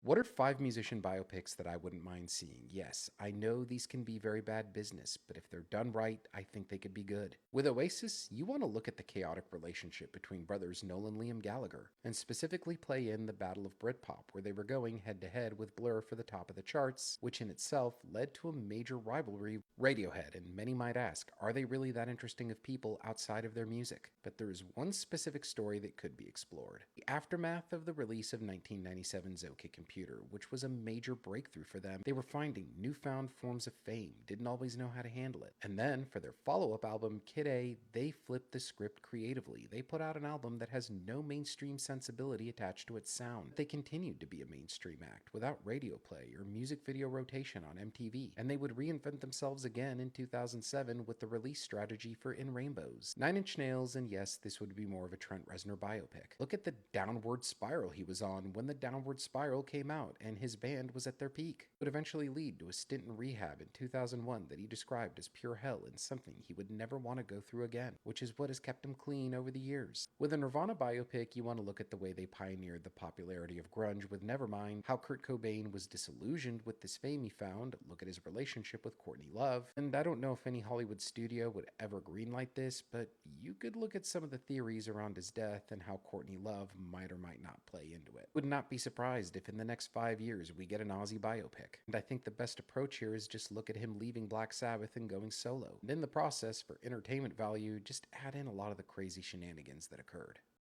What are 5 musician biopics that I wouldn't mind seeing? Yes, I know these can be very bad business, but if they're done right, I think they could be good. With Oasis, you want to look at the chaotic relationship between brothers Noel and Liam Gallagher, and specifically play in the Battle of Britpop, where they were going head to head with Blur for the top of the charts, which in itself led to a major rivalry. Radiohead, and many might ask, are they really that interesting of people outside of their music? But there is one specific story that could be explored. The aftermath of the release of 1997's OK Computer, which was a major breakthrough for them. They were finding newfound forms of fame, didn't always know how to handle it. And then, for their follow-up album, Kid A, they flipped the script creatively. They put out an album that has no mainstream sensibility attached to its sound. They continued to be a mainstream act without radio play or music video rotation on MTV, and they would reinvent themselves again in 2007 with the release strategy for In Rainbows, 9 Inch Nails, and yes, this would be more of a Trent Reznor biopic. Look at the downward spiral he was on when the downward spiral came out and his band was at their peak. It would eventually lead to a stint in rehab in 2001 that he described as pure hell and something he would never want to go through again, which is what has kept him clean over the years. With a Nirvana biopic, you want to look at the way they pioneered the popularity of grunge with Nevermind, how Kurt Cobain was disillusioned with this fame he found, look at his relationship with Courtney Love, and I don't know if any Hollywood studio would ever greenlight this, but you could look at some of the theories around his death and how Courtney Love might or might not play into it. Would not be surprised if in the next 5 years we get an Ozzy biopic. And I think the best approach here is just look at him leaving Black Sabbath and going solo. And in the process, for entertainment value, just add in a lot of the crazy shenanigans that occurred.